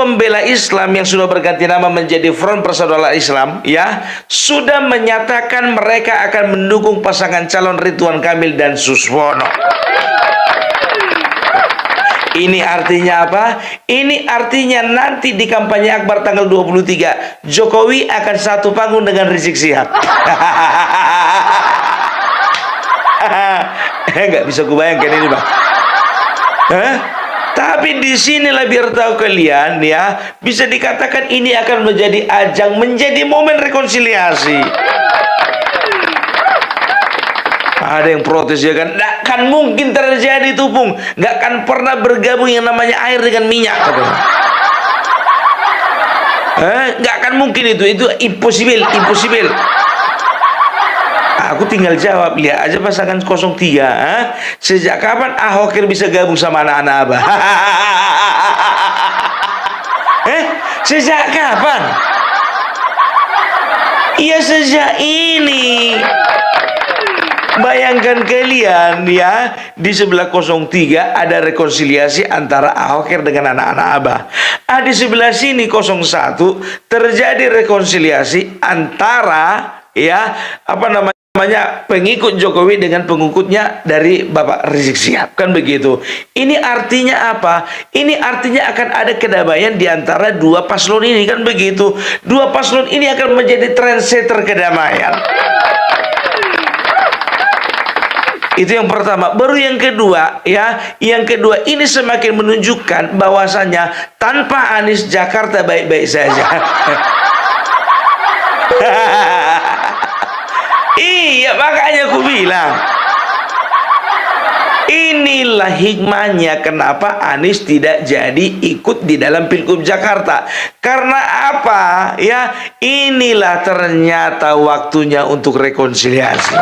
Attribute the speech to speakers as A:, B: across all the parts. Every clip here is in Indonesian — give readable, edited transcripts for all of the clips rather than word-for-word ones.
A: Pembela Islam yang sudah berganti nama menjadi Front Persaudaraan Islam, ya, sudah menyatakan mereka akan mendukung pasangan calon Ridwan Kamil dan Suswono. Ini artinya apa? Ini artinya nanti di kampanye akbar tanggal 23, Jokowi akan satu panggung dengan Rizik Syihab. Nggak bisa kubayangkan ini, Bang. Tapi di sinilah biar tahu kalian, ya, bisa dikatakan ini akan menjadi ajang, menjadi momen rekonsiliasi. Ada yang protes, ya kan? Nggak kan mungkin terjadi itu, Pung. Nggak akan pernah bergabung yang namanya air dengan minyak, katanya. Nggak akan mungkin itu impossible. Aku tinggal jawab, lihat aja pasangan 03. Sejak kapan Ahokir bisa gabung sama anak-anak Abah? Sejak kapan? Ya sejak ini. Bayangkan kalian, ya, di sebelah 03 ada rekonsiliasi antara Ahokir dengan anak-anak Abah. Di sebelah sini 01 terjadi rekonsiliasi antara, ya, pengikut Jokowi dengan pengikutnya dari Bapak Rizik Syihab, kan begitu. Ini artinya apa? Ini artinya akan ada kedamaian di antara dua paslon ini, kan begitu. Dua paslon ini akan menjadi trendsetter kedamaian. Itu yang pertama. Baru yang kedua, ya, yang kedua ini semakin menunjukkan bahwasanya tanpa Anies Jakarta baik-baik saja. Iya, makanya aku bilang inilah hikmahnya kenapa Anies tidak jadi ikut di dalam Pilgub Jakarta. Karena apa? Ya, inilah ternyata waktunya untuk rekonsiliasi.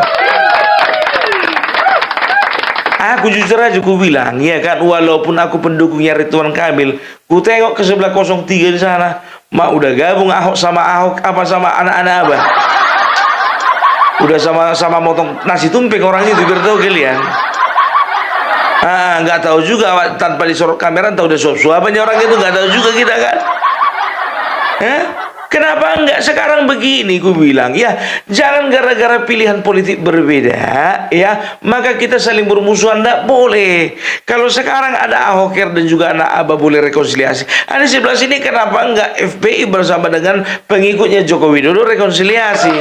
A: Aku jujur aja aku bilang, ya kan, walaupun aku pendukungnya Ridwan Kamil, ku tengok ke sebelah 03 di sana, udah gabung Ahok sama sama anak-anak Abah. Udah sama-sama motong nasi tumpeng orang itu, biar tahu kalian. Nggak tahu juga tanpa disorot kamera, tahu udah suap-suapannya orang itu, nggak tahu juga kita, kan. Kenapa enggak sekarang begini? Ku bilang, ya, jangan gara-gara pilihan politik berbeda, ya, maka kita saling bermusuhan. Enggak boleh. Kalau sekarang ada Ahokir dan juga anak Abah boleh rekonsiliasi, ada sebelah sini kenapa enggak FPI bersama dengan pengikutnya Joko Widodo rekonsiliasi?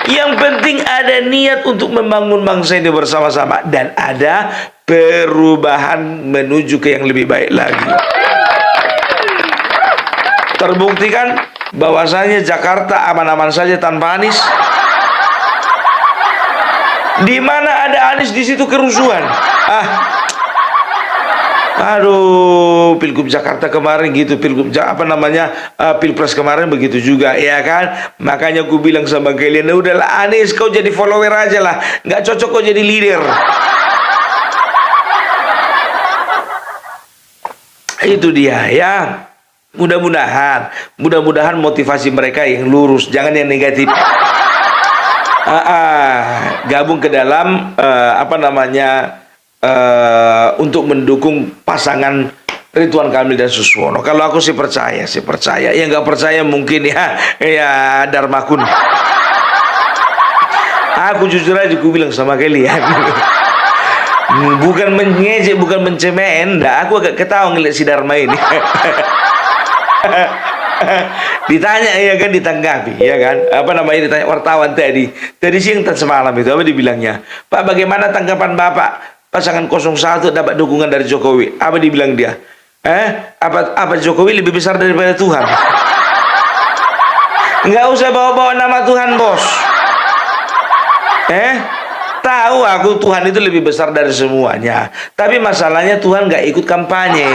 A: Yang penting ada niat untuk membangun bangsa ini bersama-sama dan ada perubahan menuju ke yang lebih baik lagi. Terbuktikan bahwasanya Jakarta aman-aman saja tanpa Anies. Di mana ada Anies di situ kerusuhan. Aduh, Pilgub Jakarta kemarin gitu, Pilpres kemarin begitu juga, ya kan? Makanya aku bilang sama kalian, udahlah Anies, kau jadi follower aja lah, nggak cocok kau jadi leader. Itu dia, ya. Mudah-mudahan motivasi mereka yang lurus, jangan yang negatif. Gabung ke dalam untuk mendukung pasangan Ridwan Kamil dan Suswono. Kalau aku sih percaya. Yang nggak percaya mungkin ya Darmakun. Aku jujur aja aku bilang sama kalian. Bukan mengejek, bukan mencemen. Aku agak ketawa ngeliat si Dharma ini. Ditanya, ya kan, ditanggapi, ya kan, ditanya wartawan tadi siang dan semalam itu, apa dibilangnya, Pak, bagaimana tanggapan Bapak pasangan 01 dapat dukungan dari Jokowi? Apa dibilang dia? Apa Jokowi lebih besar daripada Tuhan? Nggak usah bawa-bawa nama Tuhan, bos. Tahu aku Tuhan itu lebih besar dari semuanya, tapi masalahnya Tuhan nggak ikut kampanye.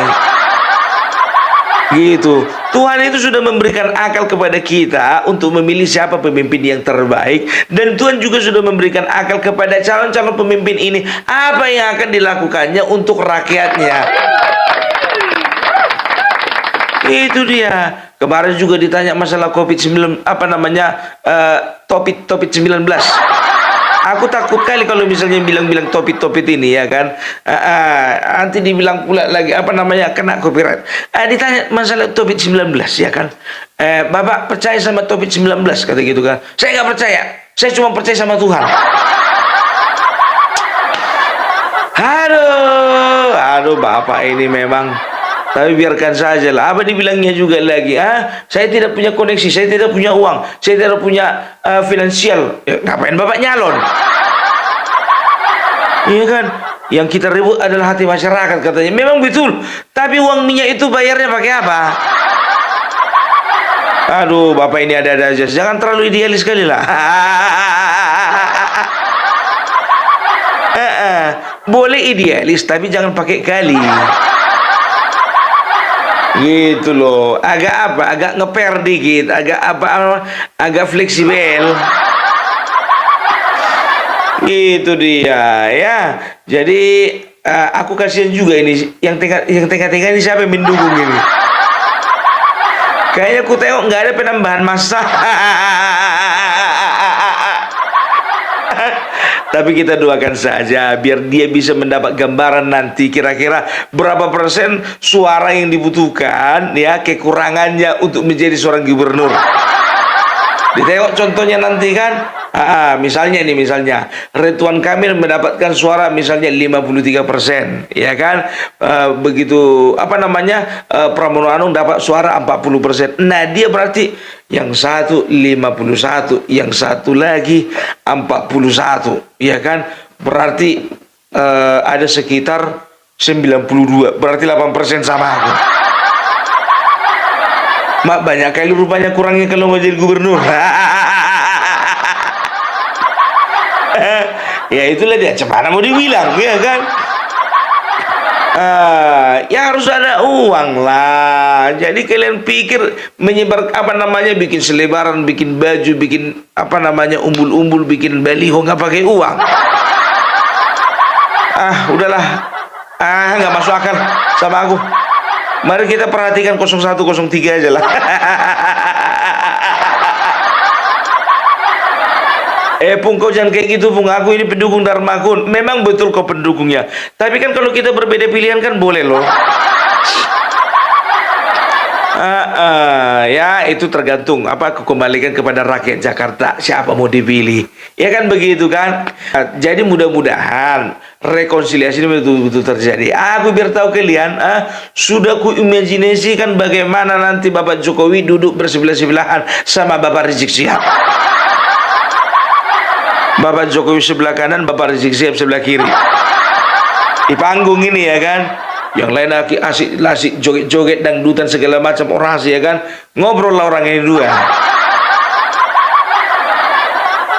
A: Gitu. Tuhan itu sudah memberikan akal kepada kita untuk memilih siapa pemimpin yang terbaik, dan Tuhan juga sudah memberikan akal kepada calon-calon pemimpin ini apa yang akan dilakukannya untuk rakyatnya. Itu dia. Kemarin juga ditanya masalah COVID-19, COVID-19. Aku takut kali kalau misalnya bilang-bilang topik-topik ini ya kan. Nanti dibilang pula lagi apa namanya kena copyright. Ditanya masalah topik 19 ya kan. Bapak percaya sama topik 19 kata gitu kan. Saya nggak percaya. Saya cuma percaya sama Tuhan. Aduh, Bapak ini memang. Tapi biarkan saja lah. Apa dibilangnya juga lagi? Saya tidak punya koneksi, saya tidak punya uang, saya tidak punya finansial. Ya, ngapain Bapak nyalon? Iya kan? Yang kita ribut adalah hati masyarakat katanya. Memang betul. Tapi uang minyak itu bayarnya pakai apa? Aduh, Bapak ini ada-ada aja. Jangan terlalu idealis sekali lah. Boleh idealis, tapi jangan pakai kali. Gitu loh, agak apa, agak ngeper dikit, agak apa, agak fleksibel. Gitu dia ya. Jadi aku kasihan juga ini yang tengah-tengah ini siapa yang mendukung ini. Kayaknya aku tengok nggak ada penambahan massa. Tapi kita doakan saja biar dia bisa mendapat gambaran nanti kira-kira berapa persen suara yang dibutuhkan ya kekurangannya untuk menjadi seorang gubernur. Ditengok contohnya nanti kan. Misalnya Ridwan Kamil mendapatkan suara misalnya 53%, ya kan? Begitu apa namanya? Pramono Anung dapat suara 40%. Nah, dia berarti yang satu 51, yang satu lagi 41, ya kan? Berarti ada sekitar 92, berarti 8% sama aku. Mak banyak kali rupanya kurangnya kalau mau jadi gubernur. Ya itulah dia, cemana mau dibilang ya kan. Ya harus ada uang lah. Jadi kalian pikir menyebar apa namanya, bikin selebaran, bikin baju, bikin apa namanya umbul-umbul, bikin baliho nggak pakai uang. Udahlah, nggak masuk akal sama aku. Mari kita perhatikan 0103 aja lah. Pung, kau jangan kayak gitu, Pung. Aku ini pendukung Dharmakun. Memang betul kau pendukungnya. Tapi kan kalau kita berbeda pilihan kan boleh loh. Ya itu tergantung. Aku kembalikan kepada rakyat Jakarta. Siapa mau dipilih? Ya kan begitu kan. Jadi mudah-mudahan rekonsiliasi ini betul-betul terjadi. Aku biar tahu kalian. Sudah ku imajinasikan bagaimana nanti Bapak Jokowi duduk bersebelah-sebelahan sama Bapak Rizik Syihab. Bapak Jokowi sebelah kanan, Bapak Rizik Syihab sebelah kiri. Di panggung ini ya kan. Yang lain asik joget-joget dangdutan segala macam orasi ya kan. Ngobrol lah orang ini dua.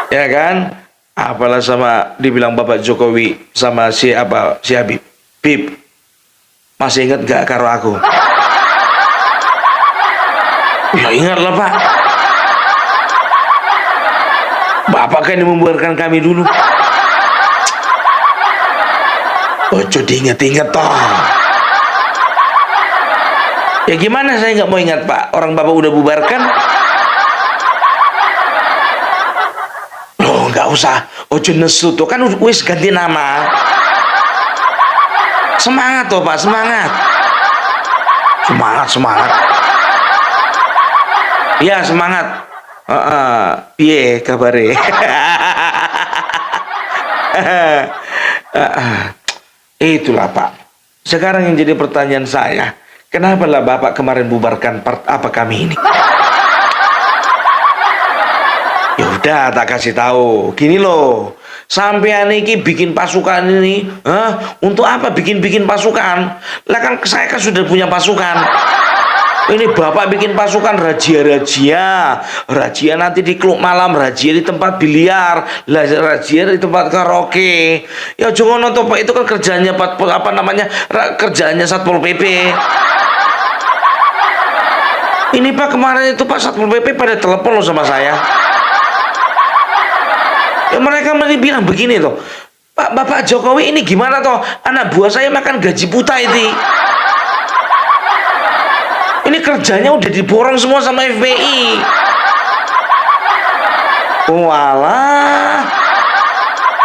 A: Ya kan? Apalah sama dibilang Bapak Jokowi sama si Habib. Bib. Masih ingat gak karo aku? Ya ingatlah Pak. Bapak kan yang membuarkan kami dulu. Ojo diinget-inget toh. Ya gimana saya nggak mau ingat Pak? Orang Bapak udah bubarkan. Loh nggak usah. Ojo nesu tuh kan wis ganti nama. Semangat toh Pak, semangat. Semangat. Ya semangat. Piye kabare? Itulah Pak. Sekarang yang jadi pertanyaan saya, kenapa lah Bapak kemarin bubarkan kami ini? Ya udah tak kasih tahu. Gini loh, sampean iki bikin pasukan ini, untuk apa bikin pasukan? Lah kan saya kan sudah punya pasukan. Ini Bapak bikin pasukan razia nanti di klub malam, razia di tempat biliar, razia di tempat karaoke. Ya jangan nonton Pak, itu kan kerjanya kerjanya Satpol PP. Ini Pak kemarin itu Pak Satpol PP pada telepon loh sama saya. Ya mereka bilang begini toh, Pak Bapak Jokowi ini gimana toh? Anak buah saya makan gaji buta ini. Ini kerjanya udah diborong semua sama FBI. Walah.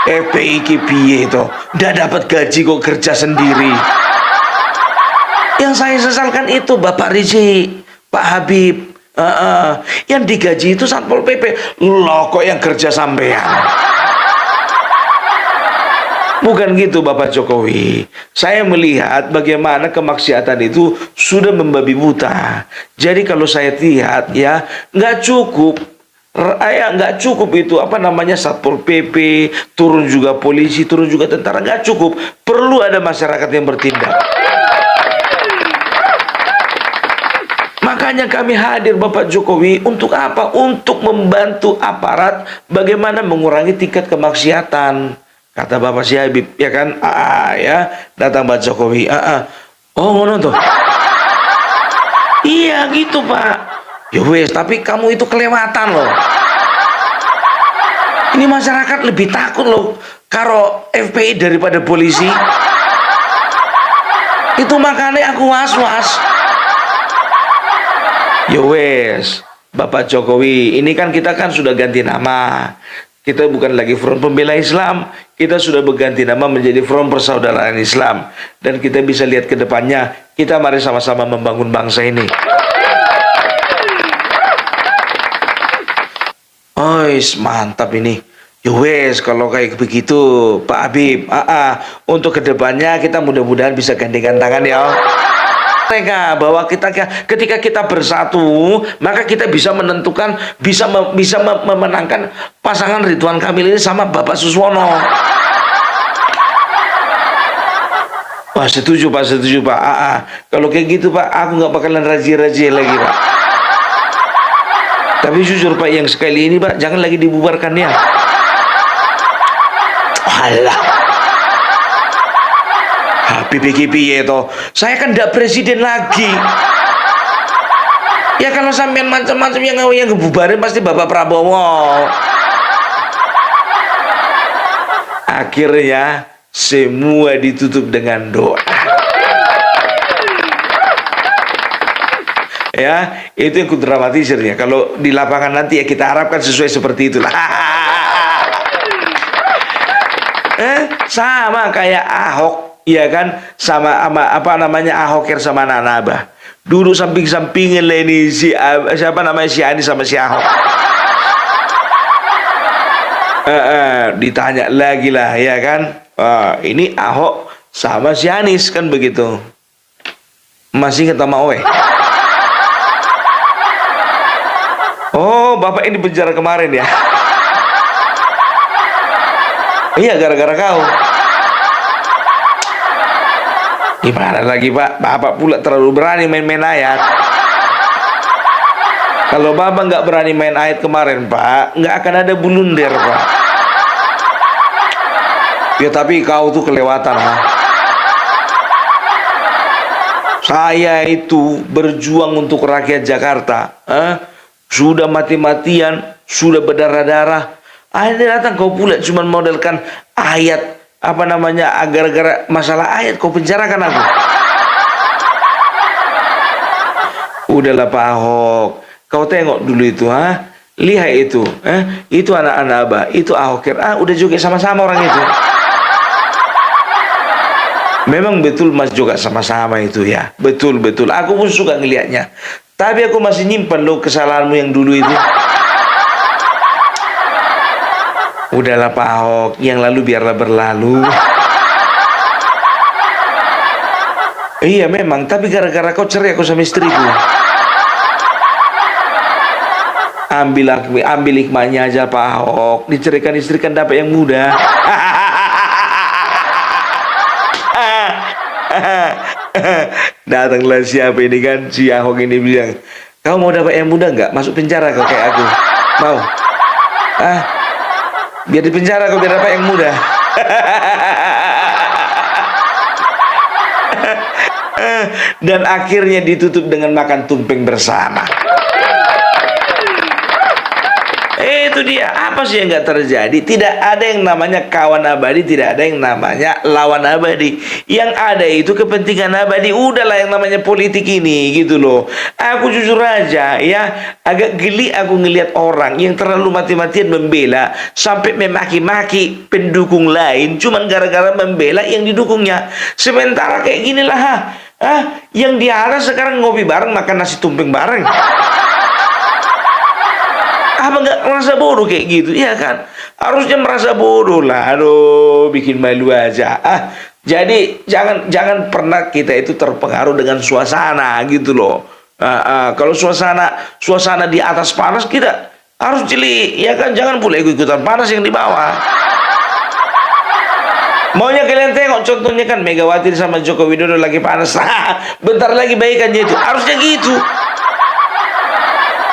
A: FPI ki piye to? Ndak dapat gaji kok kerja sendiri. Yang saya sesalkan itu Bapak Rizik, Pak Habib. Yang digaji itu Satpol PP. Loh kok yang kerja sampean? Bukan gitu Bapak Jokowi. Saya melihat bagaimana kemaksiatan itu sudah membabi buta. Jadi kalau saya lihat ya, nggak cukup. Nggak cukup itu apa namanya Satpol PP, turun juga polisi, turun juga tentara, nggak cukup. Perlu ada masyarakat yang bertindak. Makanya kami hadir Bapak Jokowi untuk apa? Untuk membantu aparat bagaimana mengurangi tingkat kemaksiatan. Kata Bapak si Habib, ya kan? Ya, datang Pak Jokowi. Oh, ngono tuh. Iya gitu Pak. Ya wes, tapi kamu itu kelewatan loh. Ini masyarakat lebih takut loh karo FPI daripada polisi. Itu makanya aku was-was. Ya wes, Bapak Jokowi, ini kan kita kan sudah ganti nama. Kita bukan lagi Front Pembela Islam, kita sudah berganti nama menjadi Front Persaudaraan Islam. Dan kita bisa lihat ke depannya, kita mari sama-sama membangun bangsa ini. Ois, mantap ini. Yowes, kalau kayak begitu, Pak Habib, untuk kedepannya kita mudah-mudahan bisa gandengan tangan ya. Mereka bahwa ketika kita bersatu, maka kita bisa menentukan, bisa memenangkan pasangan Ridwan Kamil ini sama Bapak Suswono. Wah, setuju Pak. Kalau kayak gitu Pak, aku nggak bakalan raji-raji lagi Pak. Tapi jujur Pak, yang sekali ini Pak, jangan lagi dibubarkan ya. Alah. Piye toh, saya kan tidak presiden lagi. Ya kalau sampean macam-macam yang ngebubarin pasti Bapak Prabowo. Akhirnya semua ditutup dengan doa. Ya, itu yang kudramatisirnya. Kalau di lapangan nanti ya kita harapkan sesuai seperti itulah. Sama kayak Ahok. Iya kan, sama apa namanya Ahoker sama Nana Abah. Duduk samping-sampingin lah ini siapa namanya si Anies sama si Ahok. Ditanya lagi lah ya kan. Ini Ahok sama si Anies kan begitu. Masih ingat sama Owe? Oh, Bapak ini penjara kemarin ya. Iya, gara-gara kau. Gimana lagi Pak? Bapak pula terlalu berani main-main ayat. Kalau Bapak nggak berani main ayat kemarin Pak, nggak akan ada bulunder Pak. Ya tapi kau tuh kelewatan ha. Saya itu berjuang untuk rakyat Jakarta. Sudah mati-matian, sudah berdarah-darah. Akhirnya datang kau pula cuma modelkan ayat. Apa namanya, gara-gara masalah ayat kau penjarakan aku. Udahlah Pak Ahok, kau tengok dulu itu lihat itu itu anak-anak Abah, itu Ahoker, udah juga sama-sama orang itu. Memang betul Mas juga sama-sama itu ya, betul aku pun suka ngelihatnya, tapi aku masih nyimpan loh kesalahanmu yang dulu itu. Udahlah Pak Ahok, yang lalu biarlah berlalu. Iya memang, tapi gara-gara kau cerai aku sama istriku. Ambil hikmahnya aja Pak Ahok. Diceraikan istri kan dapat yang muda. Datanglah siapa ini kan, si Ahok ini bilang, kau mau dapat yang muda nggak? Masuk penjara kau kayak aku. Mau? Biar di penjara kau biar dapat yang muda. Dan akhirnya ditutup dengan makan tumpeng bersama. Itu dia. Apa sih yang nggak terjadi? Tidak ada yang namanya kawan abadi, tidak ada yang namanya lawan abadi. Yang ada itu kepentingan abadi. Udahlah yang namanya politik ini, gitu loh. Aku jujur aja, ya, agak geli aku ngelihat orang yang terlalu mati-matian membela sampai memaki-maki pendukung lain, cuman gara-gara membela yang didukungnya. Sementara kayak ginilah, yang diarah sekarang ngopi bareng, makan nasi tumpeng bareng. Apa nggak merasa bodoh kayak gitu, ya kan? Harusnya merasa bodoh lah. Aduh, bikin malu aja. Jadi jangan pernah kita itu terpengaruh dengan suasana, gitu loh. Kalau suasana di atas panas, kita harus jeli, ya kan? Jangan pula ikut-ikutan panas yang di bawah. Maunya kalian tengok contohnya kan Megawati sama Joko Widodo lagi panas. Bentar lagi baikannya itu. Harusnya gitu.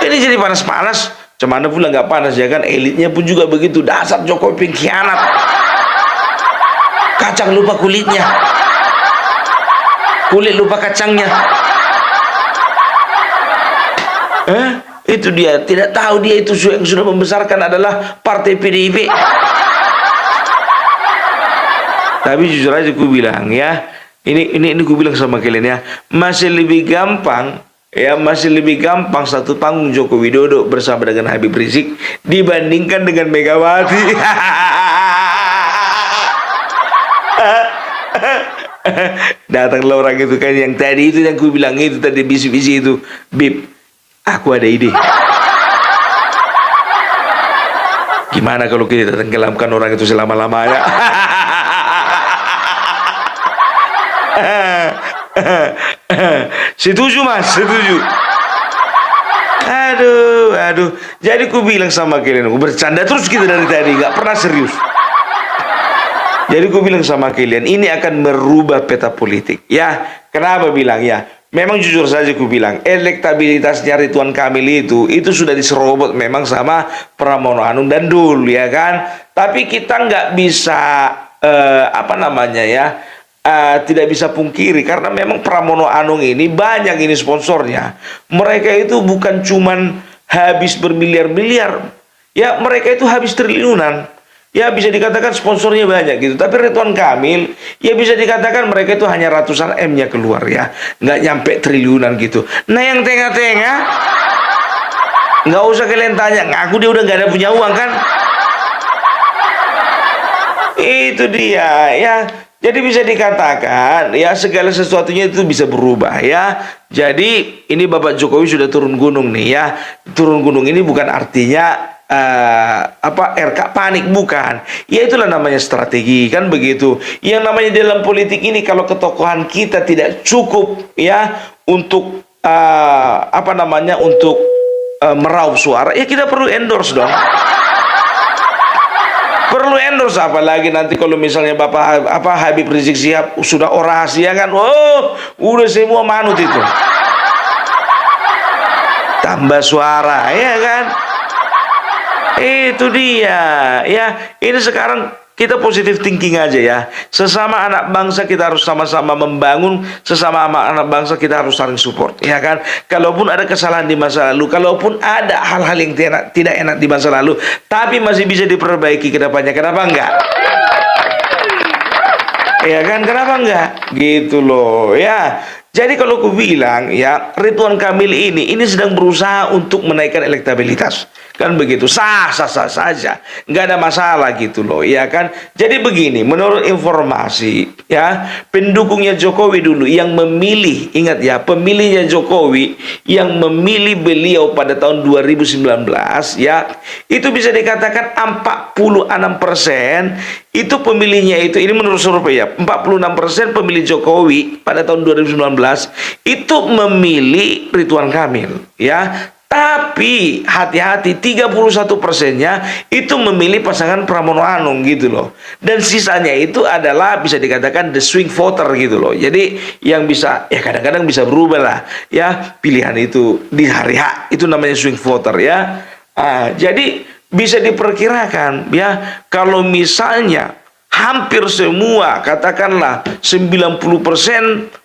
A: Ini jadi panas-panas. Cuman pula nggak panas, ya kan? Elitnya pun juga begitu. Dasar Jokowi pengkhianat. Kacang lupa kulitnya. Kulit lupa kacangnya. Itu dia. Tidak tahu dia itu yang sudah membesarkan adalah partai PDIP. Tapi jujur aja gue bilang, ya, ini gue bilang sama kalian, ya, masih lebih gampang satu panggung Joko Widodo bersama dengan Habib Rizik dibandingkan dengan Megawati. Datanglah orang itu kan, yang tadi itu yang gue bilang itu tadi, bisi-bisi itu, Bib, aku ada ide. Gimana kalau kita tenggelamkan orang itu selama-lamanya? Setuju, Mas, setuju. Aduh. Jadi ku bilang sama kalian, aku bercanda terus kita dari tadi, nggak pernah serius. Jadi ku bilang sama kalian, ini akan merubah peta politik. Ya, kenapa bilang ya? Memang jujur saja ku bilang, elektabilitasnya Ridwan Kamil itu sudah diserobot memang sama Pramono Anung dan Dul, ya kan? Tapi kita nggak bisa tidak bisa pungkiri, karena memang Pramono Anung ini banyak ini sponsornya. Mereka itu bukan cuman habis bermiliar-miliar, ya, mereka itu habis triliunan. Ya, bisa dikatakan sponsornya banyak gitu. Tapi Ridwan Kamil, ya, bisa dikatakan mereka itu hanya ratusan M-nya keluar, ya, nggak nyampe triliunan gitu. Nah, yang tengah-tengah, nggak usah kalian tanya, ngaku dia udah nggak ada punya uang kan? Itu dia, ya. Jadi bisa dikatakan, ya, segala sesuatunya itu bisa berubah, ya. Jadi ini Bapak Jokowi sudah turun gunung nih, ya. Turun gunung ini bukan artinya RK panik, bukan. Ya, itulah namanya strategi, kan begitu. Yang namanya dalam politik ini, kalau ketokohan kita tidak cukup, ya, untuk untuk meraup suara, ya kita perlu endorse dong. Perlu endorse, apalagi nanti kalau misalnya Bapak Habib Rizik Syihab sudah orasi, ya kan? Oh, udah semua manut itu. Tambah suara, ya kan? Itu dia, ya. Ini sekarang kita positive thinking aja, ya. Sesama anak bangsa kita harus sama-sama membangun, sesama anak bangsa kita harus saling support, ya kan? Kalaupun ada kesalahan di masa lalu, kalaupun ada hal-hal yang tidak enak di masa lalu, tapi masih bisa diperbaiki ke depannya, kenapa enggak? Ya kan, kenapa enggak? Gitu loh, ya. Jadi kalau aku bilang, ya, Ridwan Kamil ini sedang berusaha untuk menaikkan elektabilitas. Kan begitu, sah saja, nggak ada masalah gitu loh, ya kan? Jadi begini, menurut informasi, ya, pendukungnya Jokowi dulu yang memilih, ingat ya, pemilihnya Jokowi yang memilih beliau pada tahun 2019, ya, itu bisa dikatakan 46% itu pemilihnya itu, ini menurut survei, ya, 46% pemilih Jokowi pada tahun 2019 itu memilih Ridwan Kamil, ya. Tapi hati-hati, 31%-nya itu memilih pasangan Pramono Anung gitu loh. Dan sisanya itu adalah bisa dikatakan the swing voter gitu loh. Jadi yang bisa, ya, kadang-kadang bisa berubah lah, ya, pilihan itu di hari H, itu namanya swing voter, ya. Jadi bisa diperkirakan, ya, kalau misalnya hampir semua, katakanlah 90%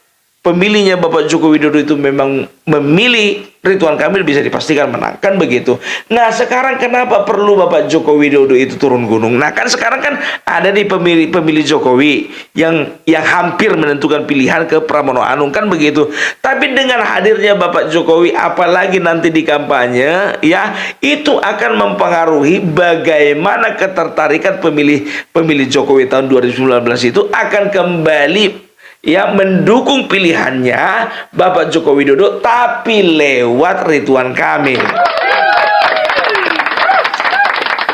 A: pemilihnya Bapak Joko Widodo itu memang memilih Ridwan Kamil, bisa dipastikan menang, kan begitu. Nah, sekarang kenapa perlu Bapak Joko Widodo itu turun gunung? Nah, kan sekarang kan ada nih pemilih Jokowi yang hampir menentukan pilihan ke Pramono Anung, kan begitu. Tapi dengan hadirnya Bapak Jokowi, apalagi nanti di kampanye, ya, itu akan mempengaruhi bagaimana ketertarikan pemilih Jokowi tahun 2019 itu akan kembali ya mendukung pilihannya Bapak Joko Widodo, tapi lewat Ridwan Kamil.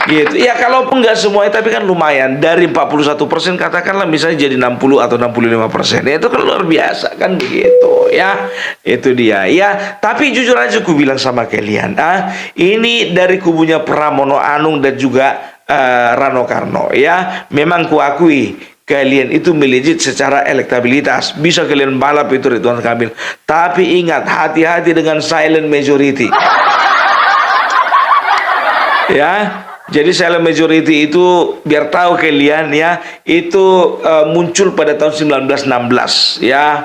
A: Gitu. Ya kalaupun nggak semuanya, tapi kan lumayan. Dari 41% katakanlah misalnya jadi 60 atau 65%. Ya, itu kan luar biasa, kan begitu ya. Itu dia. Ya, tapi jujur aja aku bilang sama kalian, ini dari kubunya Pramono Anung dan juga Rano Karno, ya. Memang kuakui kalian itu melejit secara elektabilitas, bisa kalian balap itu Ridwan Kamil. Tapi ingat, hati-hati dengan silent majority. Ya, jadi silent majority itu biar tahu kalian ya, itu muncul pada tahun 1916 ya,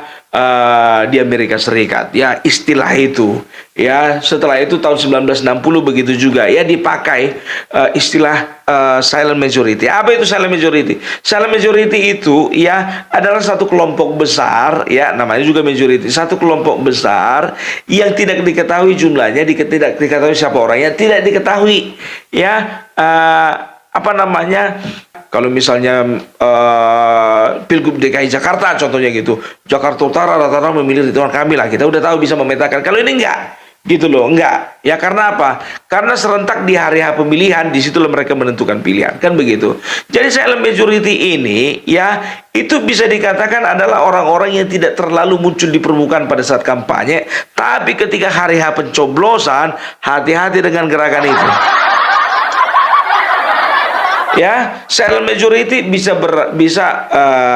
A: di Amerika Serikat ya, istilah itu ya. Setelah itu tahun 1960 begitu juga ya dipakai istilah silent majority. Apa itu silent majority? Silent majority itu ya adalah satu kelompok besar ya, namanya juga majority, satu kelompok besar yang tidak diketahui jumlahnya, tidak diketahui siapa orangnya, tidak diketahui ya, apa namanya, kalau misalnya Pilgub DKI Jakarta contohnya gitu, Jakarta Utara rata-rata memilih Ridwan Kamil lah, kita udah tahu bisa memetakan. Kalau ini enggak gitu loh, enggak ya. Karena apa? Karena serentak di hari H pemilihan, disitulah mereka menentukan pilihan, kan begitu. Jadi silent majority ini ya, itu bisa dikatakan adalah orang-orang yang tidak terlalu muncul di permukaan pada saat kampanye, tapi ketika hari H pencoblosan, hati-hati dengan gerakan itu. Ya, silent majority bisa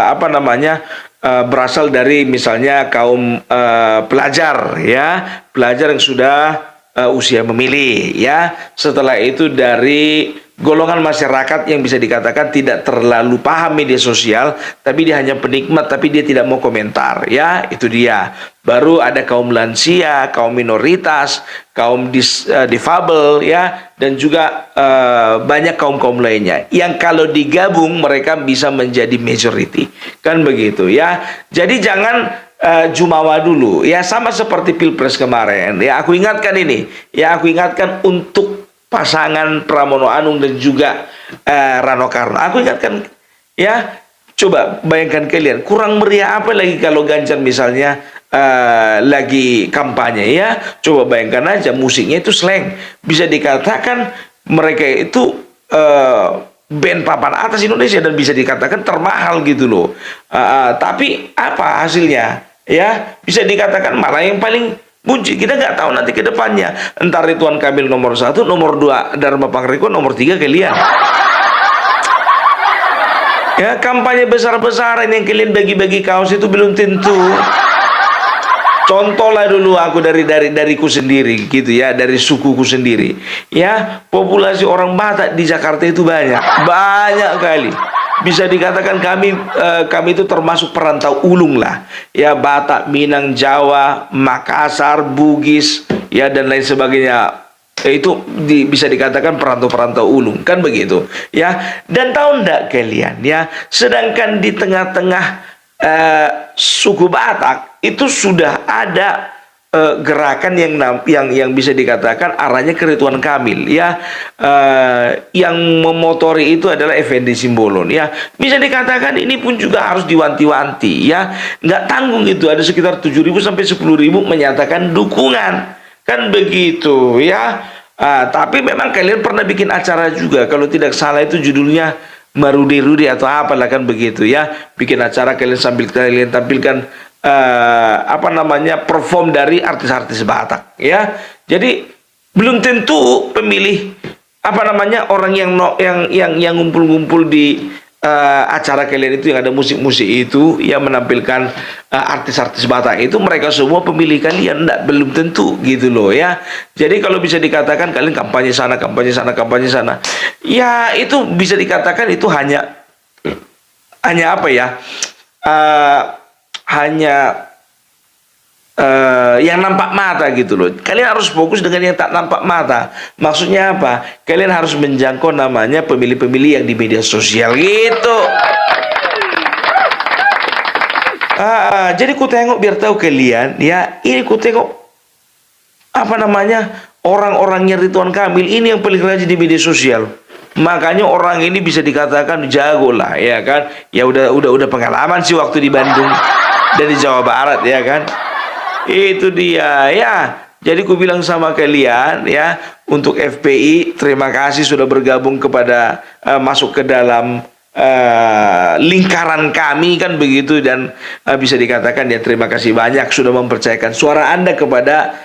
A: apa namanya, berasal dari misalnya kaum pelajar ya, pelajar yang sudah usia memilih ya. Setelah itu dari golongan masyarakat yang bisa dikatakan tidak terlalu paham media sosial, tapi dia hanya penikmat, tapi dia tidak mau komentar ya, itu dia. Baru ada kaum lansia, kaum minoritas, kaum difabel ya, dan juga banyak kaum-kaum lainnya yang kalau digabung mereka bisa menjadi majority, kan begitu ya. Jadi jangan jumawa dulu ya, sama seperti Pilpres kemarin ya. Aku ingatkan ini ya, aku ingatkan untuk pasangan Pramono Anung dan juga Rano Karno. Aku ingatkan ya, coba bayangkan kalian, kurang meriah apa lagi kalau Ganjar misalnya lagi kampanye ya. Coba bayangkan aja, musiknya itu slang, bisa dikatakan mereka itu band papan atas Indonesia dan bisa dikatakan termahal gitu loh. Tapi apa hasilnya ya, bisa dikatakan malah yang paling bunyi. Kita nggak tahu nanti ke depannya, entar Ridwan Kamil nomor 1, nomor 2 Dharma Pangriku, nomor 3 kalian. Ya, kampanye besar-besaran yang kalian bagi-bagi kaos itu belum tentu. Contoh lah dulu aku dariku sendiri gitu ya, dari sukuku sendiri. Ya, populasi orang Batak di Jakarta itu banyak kali. Bisa dikatakan kami itu termasuk perantau ulung lah. Ya, Batak, Minang, Jawa, Makassar, Bugis, ya dan lain sebagainya. Itu bisa dikatakan perantau-perantau ulung, kan begitu. Ya, dan tahu ndak kalian ya, sedangkan di tengah-tengah suku Batak itu sudah ada gerakan yang bisa dikatakan arahnya ke Ridwan Kamil ya, yang memotori itu adalah Effendi Simbolon ya. Bisa dikatakan ini pun juga harus diwanti-wanti ya, nggak tanggung itu, ada sekitar 7.000 sampai 10.000 menyatakan dukungan, kan begitu ya. Tapi memang kalian pernah bikin acara juga, kalau tidak salah itu judulnya Marudi-Rudi atau apalah, kan begitu ya. Bikin acara kalian sambil kalian tampilkan apa namanya, perform dari artis-artis Batak ya. Jadi belum tentu pemilih apa namanya, orang yang ngumpul-ngumpul di acara kalian itu, yang ada musik-musik itu, yang menampilkan artis-artis Batak itu, mereka semua pemilih kalian. Enggak, belum tentu gitu loh ya. Jadi kalau bisa dikatakan kalian kampanye sana, kampanye sana, kampanye sana, ya itu bisa dikatakan itu hanya apa ya, hanya yang nampak mata gitu loh. Kalian harus fokus dengan yang tak nampak mata. Maksudnya apa? Kalian harus menjangkau namanya pemilih-pemilih yang di media sosial gitu. Jadi ku tengok biar tahu kalian ya, ini ku tengok apa namanya orang-orangnya Ridwan Kamil ini yang paling rajin di media sosial. Makanya orang ini bisa dikatakan jago lah ya kan. Ya udah pengalaman sih waktu di Bandung dan di Jawa Barat ya kan. Itu dia ya. Jadi ku bilang sama kalian ya, untuk FPI terima kasih sudah bergabung kepada masuk ke dalam lingkaran kami kan begitu, dan bisa dikatakan ya terima kasih banyak sudah mempercayakan suara Anda kepada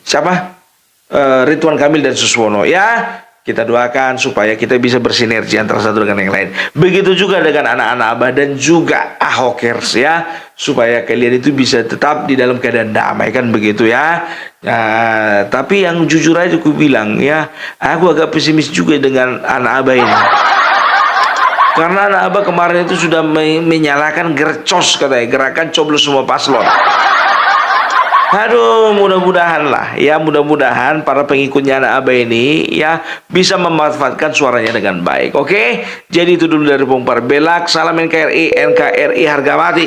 A: siapa? Ridwan Kamil dan Suswono ya. Kita doakan supaya kita bisa bersinergi antara satu dengan yang lain. Begitu juga dengan anak-anak Abah dan juga Ahokers ya, supaya kalian itu bisa tetap di dalam keadaan damai kan begitu ya. Tapi yang jujur aja aku bilang ya, aku agak pesimis juga dengan anak Abah ini. Karena anak Abah kemarin itu sudah menyalakan gercos katanya, gerakan coblos semua paslon. Aduh, mudah-mudahan lah ya, mudah-mudahan para pengikutnya anak Abah ini ya bisa memanfaatkan suaranya dengan baik. Oke, jadi itu dulu dari Bung Parbelak. Salam NKRI, NKRI harga mati.